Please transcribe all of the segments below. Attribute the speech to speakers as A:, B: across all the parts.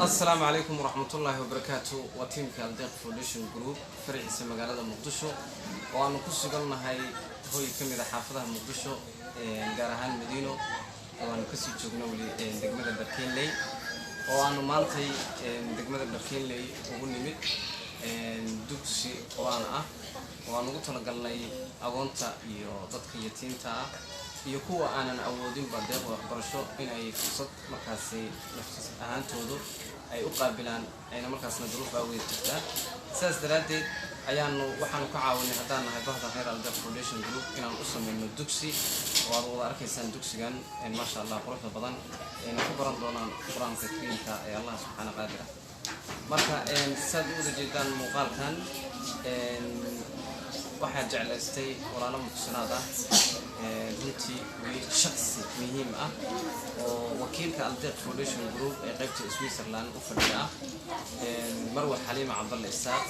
A: السلام عليكم ورحمة الله وبركاته وتيم كالديق فوديشن جروب فريق اسم مقالة مقدشو وأنا كسر قلنا هاي هو يكمل إذا حافظها مقدشو جارهان مدينة وأنا كسر جوجنا ولي دقمة بركين لي وأنا مالتي دقمة بركين لي وقولني مت دوكسي وأنا قلت لك قلنا أغنتا يضطك يتيمتا iyo kuwa aanan awoodin badeeq waxbarasho in ay fursad markaas nafsi ahaantoodu ay u qaabilaan ayna markaasna duruuf awgeed jirtaa sidaas daraadeed waxaanu ka caawinay haddaan nahay bahda Herald Foundation Group inaan u sameeyno dugsi oo aad wada arkaysaan dugsigan maasha Allah quruxda badan inay ku baran doonaan quraanka kariimka ee Allah subhanahu wa ta'ala marka sad u jeedaan muuqaalkan waxaan jeclaystay walaalo muqsanaada runtii shakhsi muhiim ah oo wakiilka Aldeq Foundation Group ee qaybta Switzerland u fadhiya Marwa Xaliima Cabdulla Isaaq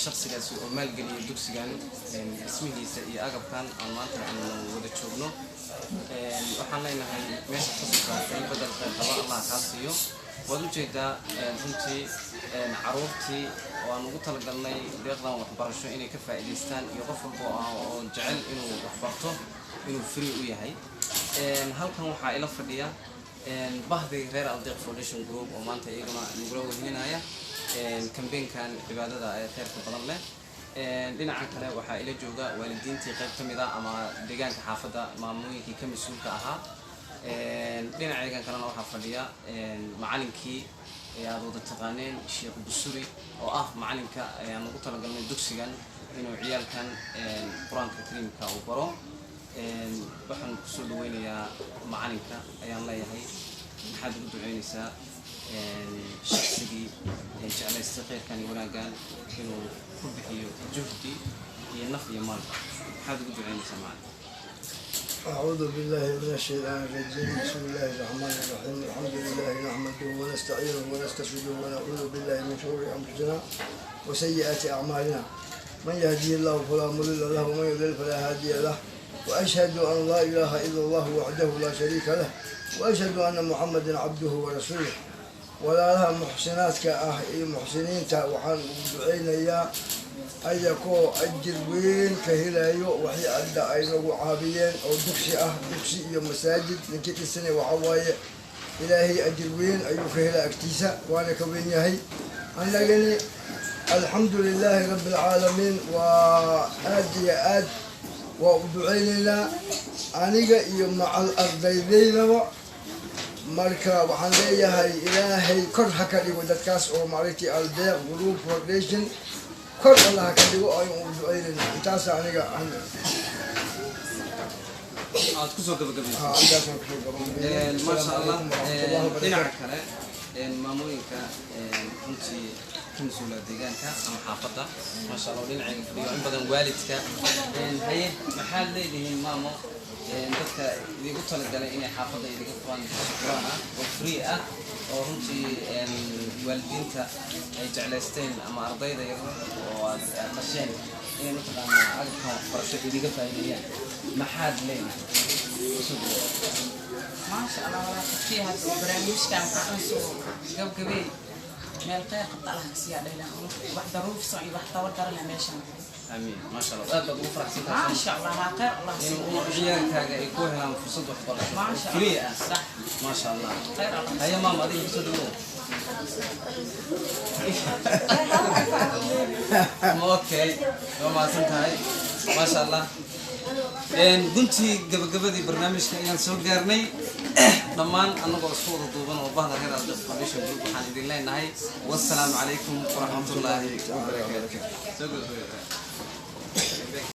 A: shakhsigaas oo maalgeliya dugsigan ismihiisa iyo agabkan aan maanta wada joogno waxaan leenahay meesha ku socotay badalka qaba Allah ka siiyo wadu jeeda runtii caruurtii waan ugu talagalnay deeqdan waxbarasho inay ka faa'iideystaan iyo qof walba oo jecel inuu waxbarto inuu free u yahay halkan waxa ila fadhiya bahday reer Aldeq Foundation Group oo maanta iyaguna nagula wehlinaya campaign-kan cibaadada ay khayrka badan leh dhinaca kale waxa ila jooga waalidiintii qayb kamid ah ama deegaanka xaafadda maamulkii ka mas'uulka ahaa dhinaca kalena waxa fadhiya macallinkii aad wada taqaaneen Sheekh Busuri oo ah macallinka ayaan ugu talagalnay dugsigan inuu ciyaalkan quraanka kariimka u baro waxaan ku soo dhaweynayaa macallinka ayaan leeyahay maxaad ugu duceynaysaa shakhsigii jeclaystay khayrkan iyo wanaagan inuu ku bixiyo juhdi iyo naf iyo maal maxaad ugu duceynaysaa macallin
B: أعوذ بالله من الشيطان الرجيم بسم الله الرحمن الرحيم الحمد لله نحمده ونستعينه ونستغفره ونعوذ بالله من شرور أنفسنا وسيئات أعمالنا من يهدي الله فلا مضل له ومن يضلل فلا هادي له وأشهد أن لا إله إلا الله وحده لا شريك له وأشهد أن محمدا عبده ورسوله ولا لها محسنات محسنين وحان دعينا يا أيكو أجر وين كهلايو وحي عند أينو عابيين أو دكسي يوم مساجد نكت السنة وحواية إلهي أجر وين أيو كهلا اكتيسا وأنا كبين يهي أنا لقني الحمد لله رب العالمين وآدي آد ودعينا أنيقا يوم مع الأرضيين marka waxaan leeyahay ilaahay kor ha ka dhigo dadkaas oo maaragtay Aldeq Group Foundation kor Allah ka dhigo ay u duceynayna intaas aniga
A: aad ku soo gabagabay ma sha Allah dhinaca kale maamooyinka runtii كمسؤول deegaanka ama xaafadda ma sha Allah dhinaca fadhiyo in badan waalidka haye maxaa leeyihiin maamo dadka idigu talagalay inay xaafadda idiga quraan oo free ah oo runtii waalidiinta ay jeclaysteen ama ardayda yar oo qasheen inay mataqaanaa agabka waxbarasho idiga faa'iideeyaan maxaad leeyihiin
C: ما شاء الله ولا فيها برامج كان عنصر قبقبي من الخير قطع لها سيادة لها واحدة روف صعي واحدة ودر لها ماشان
A: امين ما شاء الله ابد وفرح سيدها
C: ما شاء الله خير الله
A: يسلمك عيالك يكون لهم فرصه وحبره
C: ما شاء
A: الله
C: صح
A: ما شاء الله
C: خير الله
A: هيا ماما هذه بتصدقوا اوكي ما سنتهاي ما شاء الله guntii gabagabadii barnaamijka ayaan soo gaarnay dhammaan anagoo isku wada duuban oo bahda reer Aldeq Foundation Group waxaan idin leenahay wassalaamu calaykum waraxmatullaahi wabarakaatuh